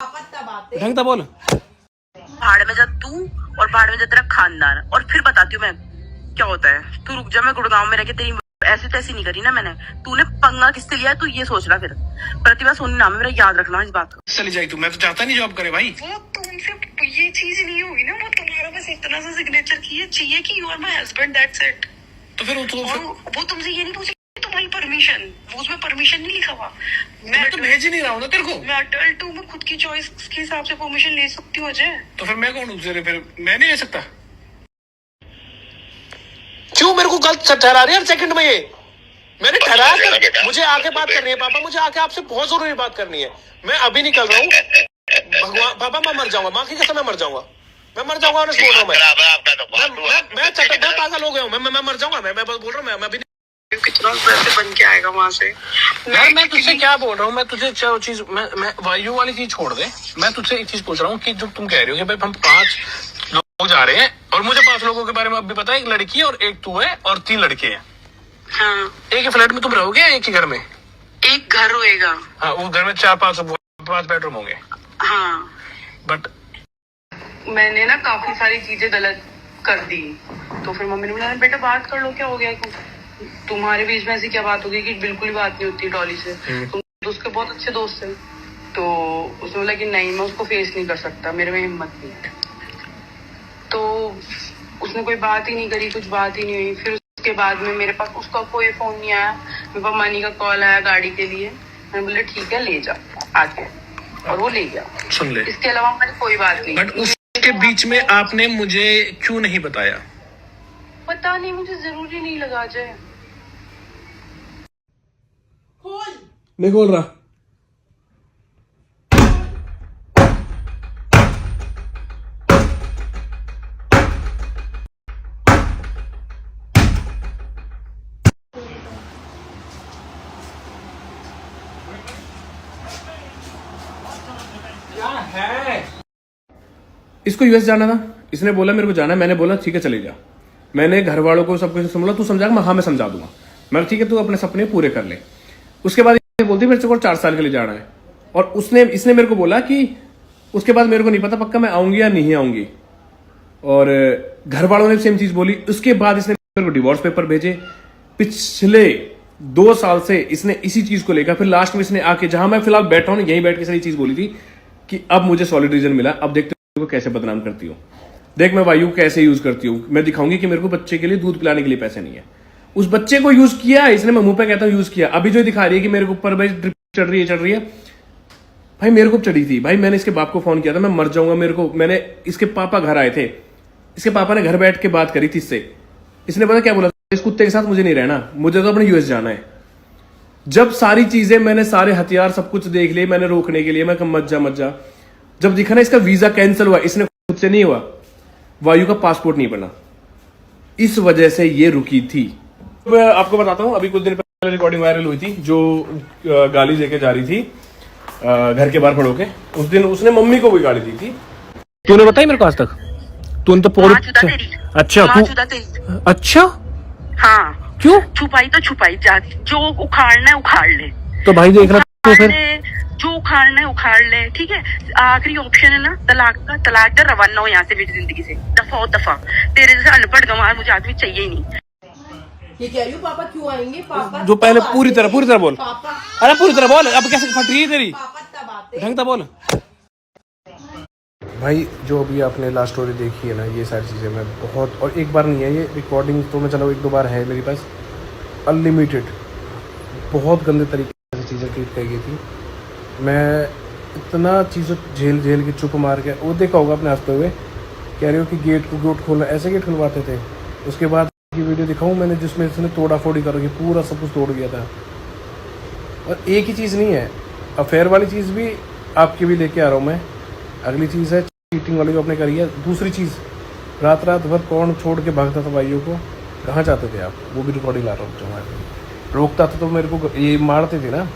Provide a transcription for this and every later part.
ढंग से बोल। भाड़ में जा तू और भाड़ में जा तेरा खानदान, और फिर बताती हूँ मैं क्या होता है। तू रुक जा, मैं गुड़गांव में रह के तेरी ऐसी तैसी नहीं करी ना मैंने। तूने पंगा किससे लिया तू ये सोचना। फिर प्रतिभा सोनी नाम है मेरा, याद रखना इस बात को। चली जाए तू, मैं तो चाहता नहीं जॉब करे भाई। वो तुमसे ये चीज नहीं होगी ना, वो तुम्हारा बस इतना सा सिग्नेचर की चाहिए कि you are my husband, that's it. तो फिर वो तुमसे ये नहीं पूछे तुम्हारी परमिशन, वो उसमें परमिशन नहीं लिखा हुआ। मैं तो भेज ही नहीं रहा हूँ ना तेरे को। मैं अडल्ट हूँ, मैं खुद की चॉइस के हिसाब से परमिशन ले सकती हूँ अजय। तो फिर मैं कौन हूँ? फिर मैं नहीं ले सकता। क्यों मेरे को गलत ठहरा रहे हैं सेकंड में? ये मैंने ठहराया था, मुझे आके बात करनी है पापा, मुझे आके आपसे बहुत जरूरी बात करनी है। मैं अभी निकल रहा हूँ। भगवान पापा, मैं मर जाऊंगा, माँ की कसम मैं मर जाऊंगा, मैं मर जाऊंगा। बोल रहा हूँ मैं पागल हो गया हूँ, मैं मर जाऊंगा। मैं बोल रहा हूँ मैं अभी कितना पैसे बन के आएगा वहां से। यार मैं तुझसे क्या बोल रहा हूँ, मैं तुझे चीज मैं वायु वाली चीज छोड़ दे। मैं तुझसे एक चीज पूछ रहा हूँ कि जो तुम कह रहे हो कि भाई हम 5 लोग जा रहे हैं और मुझे 5 लोगों के बारे में अब भी पता है, एक लड़की और एक तू है और 3 लड़के हैं। हाँ। एक ही फ्लैट में तुम रहोगे या एक ही घर में? एक घर होएगा। हाँ, वो घर में 4-5 बेडरूम होंगे। हाँ, बट मैंने ना काफी सारी चीजें गलत कर दी, तो फिर मम्मी ने बोला बेटा बात कर लो, क्या हो गया, तुम्हारे बीच में ऐसी क्या बात हो गई कि बिल्कुल ही बात नहीं होती डॉली से, तुम तो उसके बहुत अच्छे दोस्त थे। तो उसने बोला कि नहीं मैं उसको फेस नहीं कर सकता, मेरे में हिम्मत नहीं। तो उसने कोई बात ही नहीं करी, कुछ बात ही नहीं हुई। फिर उसके बाद में मेरे पास उसका कोई फोन नहीं आया, मेरे पास मनी का कॉल आया गाड़ी के लिए। मैंने बोला ठीक है ले जाओ आके, और वो ले गया। सुन ले, इसके अलावा हमारी कोई बात नहीं। बट उसके बीच में आपने मुझे क्यों नहीं बताया? पता नहीं, मुझे जरूरी नहीं लगा अजय। नहीं खोल रहा। क्या है? इसको यूएस जाना था, इसने बोला मेरे को जाना है। मैंने बोला ठीक है चले जा। मैंने घर वालों को सब कुछ समझा, तू समझा? मैं हाँ मैं समझा दूंगा। मैं ठीक है तू अपने सपने पूरे कर ले। उसके बाद बोलती मेरे को 4 साल के लिए जाना है, और इसने मेरे को बोला कि उसके बाद मेरे को नहीं पता पक्का मैं आऊंगी या नहीं आऊंगी। और घर वालों ने सेम चीज बोली। उसके बाद इसने मेरे को डिवोर्स पेपर भेजे। पिछले 2 साल से इसने इसी चीज को लेकर, फिर लास्ट में इसने आके जहां मैं फिलहाल बैठा हूं यहीं बैठ के सारी चीज बोली थी कि अब मुझे सॉलिड रीजन मिला, अब देखते हो कैसे बदनाम करती हूँ। देख मैं वायु कैसे यूज करती हूँ, मैं दिखाऊंगी कि मेरे को बच्चे के लिए दूध पिलाने के लिए पैसे नहीं है। उस बच्चे को यूज किया इसने, मैं मुंह पे कहता हूँ यूज किया। अभी जो दिखा रही है कि मेरे को ऊपर भाई ड्रिप चढ़ रही है भाई, मेरे को चढ़ी थी भाई। मैंने इसके बाप को फोन किया था, मैं मर जाऊंगा। मैंने इसके पापा घर आए थे, इसके पापा ने घर बैठ के बात करी थी इससे। इसने पता क्या बोला, इस कुत्ते के साथ मुझे नहीं रहना, मुझे तो अपने यूएस जाना है। जब सारी चीजें मैंने, सारे हथियार सब कुछ देख लिए मैंने रोकने के लिए, मैं कहा मत जा। जब दिखा ना इसका वीजा कैंसिल हुआ, इसने खुद से नहीं हुआ, वायु का पासपोर्ट नहीं बना, इस वजह से ये रुकी थी। मैं आपको बताता हूं, अभी कुछ दिन पहले रिकॉर्डिंग वायरल हुई थी, जो गाली देके जा रही थी घर के बाहर खड़ो के। उस दिन उसने मम्मी को भी गाली दी थी। तूने बताई मेरे को आज तक? तूने तो पूरी अच्छा अच्छा हाँ क्यों छुपाई तो छुपाई जाती, जो उखाड़ना है उखाड़ ले। तो भाई देख रहा तो फिर जो उखाड़ना है उखाड़ ले, ठीक है। आखिरी ऑप्शन है ना तलाक का, तलाक का रवाना हो यहाँ से मेरी जिंदगी से, दफा। तेरे जैसे अनपढ़ गंवार मुझे आदमी चाहिए ही नहीं। ये कह रही हूँ पापा क्यों आएंगे? पापा जो पहले पूरी तरह बोल। अरे पूरी तरह बोल, अब कैसे फट रही है तेरी? पापा तब आते ढंग से बोल भाई। जो अभी आपने लास्ट स्टोरी देखी है ना, ये सारी चीज़ें मैं बहुत, और एक बार नहीं है ये रिकॉर्डिंग तो मैं चलो 1-2 बार है मेरे पास, अनलिमिटेड बहुत गंदे तरीके से चीज़ें ट्रीट की गई थी। मैं इतना चीज़ें झेल के चुप मार के, वो देखा होगा अपने हंसते हुए, कह रहे हो कि गेट खोलना, ऐसे गेट खुलवाते थे। उसके बाद की वीडियो दिखाऊँ मैंने जिसमें इसने तोड़ा फोड़ी कर रही, पूरा सब कुछ तोड़ गया था। और एक ही चीज़ नहीं है, अफेयर वाली चीज़ भी आपके भी लेके आ रहा हूँ मैं। अगली चीज़ है चीटिंग वाली जो आपने करी है। दूसरी चीज़, रात भर कौन छोड़ के भागता था भाइयों को, कहाँ जाते थे आप? वो भी रिकॉर्डिंग ला रहा हूँ। तुम्हारे रोकता था तो मेरे को ये मारते थे ना।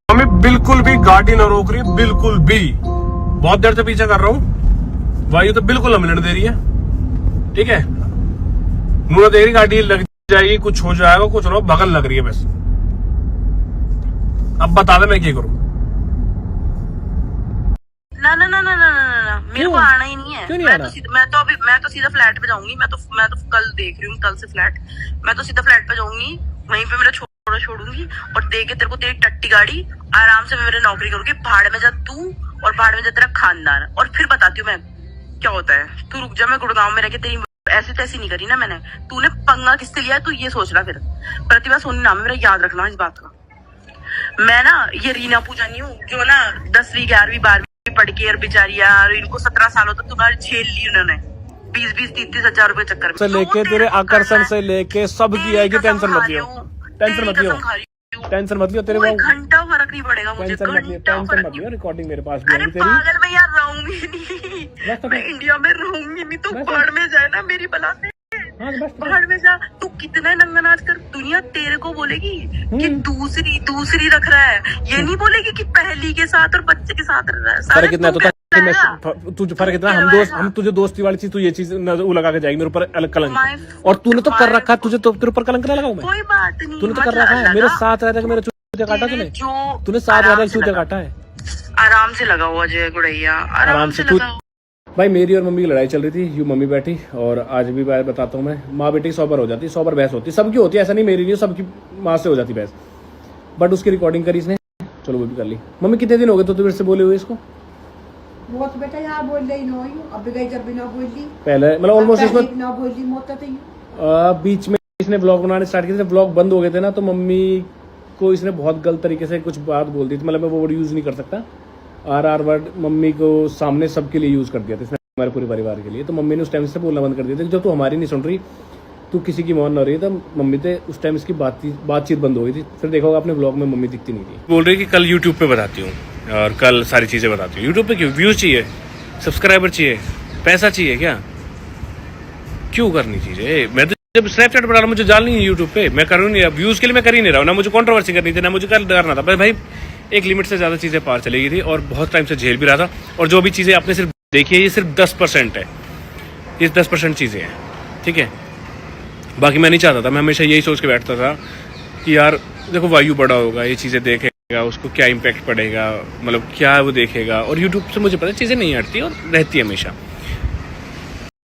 हमें बिल्कुल भी गाड़ी ना रोक रही, बिल्कुल भी। बहुत देर से पीछे कर रहा हूँ, वायु तो बिल्कुल न मिलने दे रही है, ठीक है। मुझे देख रही गाड़ी लग जाएगी, कुछ हो जाएगा, कुछ ना बगल लग रही है बस। अब बता दे मैं क्या करूँ। ना ना ना ना ना ना ना मेरे को आना ही नहीं है। क्यों नहीं आना? मैं तो सीधा फ्लैट पे जाऊंगी। मैं तो कल देख रही हूँ, कल से फ्लैट। मैं तो सीधा फ्लैट पे जाऊंगी, वहीं पे मेरा छोड़ा छोड़ूंगी और दे के तेरे को तेरी टट्टी गाड़ी, आराम से मैं मेरी नौकरी करूंगी। भाड़ में जा तू और भाड़ में जा तेरा खानदान, और फिर बताती हूँ मैं क्या होता है। तू रुक जा, मैं गुड़गांव में रह के तेरी ऐसी तैसी नहीं करी ना मैंने। तूने पंगा किससे लिया तू ये सोच रहा। फिर प्रतिभा सोनी नाम है मेरा, याद रखना इस बात का। मैं ना ये रीना पूजा नहीं हूँ जो ना 10वीं 11वीं 12वीं पढ़ के और बेचारी यार इनको 17 सालों तक तुम्हारी झेल ली उन्होंने 20-20 30-30 हजार रुपए चक्कर में से लेके तेरे आकर्षण से लेके सब की आएगी। टेंशन मत लियो, टेंशन मत लियो, टेंशन मत लियो। तेरे कोई को घंटा फर्क नहीं पड़ेगा मुझे। टेंशन मत लियो। रिकॉर्डिंग मेरे पास भी अरे आएगी तेरी। पागल, मैं यार रहूंगी नहीं, मैं इंडिया में रहूंगी नहीं। तो बाहर में जाए ना मेरी बला से, बाहर में जा। तू कितना नंगा नाच कर, दुनिया तेरे को बोलेगी कि दूसरी रख रहा है। ये नहीं बोलेगी कि पहली के साथ और बच्चे के साथ रह रहा है। फर्क कितना तो तुझे फर्क कितना, हम तुझे दोस्ती वाली चीज, तू ये चीज वो लगा के जाएगी मेरे ऊपर अलग कलंक। और तूने तो कर रखा है, तुझे तो तेरे ऊपर कलंक ना लगाऊं मैं। कोई बात नहीं, तूने तो कर रखा है। मेरे साथ रह के मेरे चूते काटा तूने साथ रह के चूते काटा है। आराम से लगा हुआ अजय गुड़ैया, आराम से लगा। भाई मेरी और मम्मी की लड़ाई चल रही थी, यूं मम्मी बैठी, और आज भी मैं बताता हूँ, मैं माँ बेटी 100 बार हो जाती, 100 बार बहस होती, सबकी होती है, ऐसा नहीं मेरी नहीं, सबकी माँ से हो जाती बहस। बट उसकी रिकॉर्डिंग करी इसने, चलो वो भी कर ली। मम्मी कितने दिन हो गए तो मेरे से बोले हुए इसको? बहुत बेटा यहाँ बोल रही नो अब गई जब भी ना बोल दी पहले मतलब ऑलमोस्ट इसको ना बोल दी मोता थी। बीच में इसने ब्लॉग बनाने स्टार्ट किए थे, ब्लॉग बंद हो गए थे ना, तो मम्मी को इसने बहुत गलत तरीके से कुछ बात बोल दी थी। मतलब मैं वो वर्ड यूज नहीं कर सकता, RR वर्ड मम्मी को सामने सबके लिए यूज कर दिया था इसने, हमारे पूरे परिवार के लिए। तो मम्मी ने उस टाइम से बोलना बंद कर दिया था कि जब तू हमारी नहीं सुन रही, तू किसी की मान ना रही, तो मम्मी से उस टाइम इसकी बातचीत बंद हो गई थी। फिर देखा होगा अपने ब्लॉग में मम्मी दिखती नहीं थी। बोल रही कि कल यूट्यूब पे बताती हूँ और कल सारी चीजें बताती हूँ। यूट्यूब पे क्यों? व्यूज चाहिए, सब्सक्राइबर चाहिए, पैसा चाहिए क्या? क्यों करनी चीजें? मैं तो जब स्नैपचैट बना रहा, मुझे डालनी है यूट्यूब पे, मैं करूँ नहीं, व्यूज के लिए मैं कर ही नहीं रहा हूँ ना। मुझे कंट्रोवर्सी करनी थी ना, मुझे कल डरना था। भाई एक लिमिट से ज्यादा चीजें पार चली गई थी और बहुत टाइम से झेल भी रहा था। और जो भी चीजें आपने सिर्फ देखी है, ये सिर्फ 10% है, ये 10% चीजें हैं, ठीक है। बाकी मैं नहीं चाहता था, मैं हमेशा यही सोच के बैठता था कि यार देखो वायु बड़ा होगा, ये चीजें देखेगा, उसको क्या इम्पैक्ट पड़ेगा, मतलब क्या वो देखेगा। और यूट्यूब से मुझे पता है चीजें नहीं हटती और रहती है हमेशा।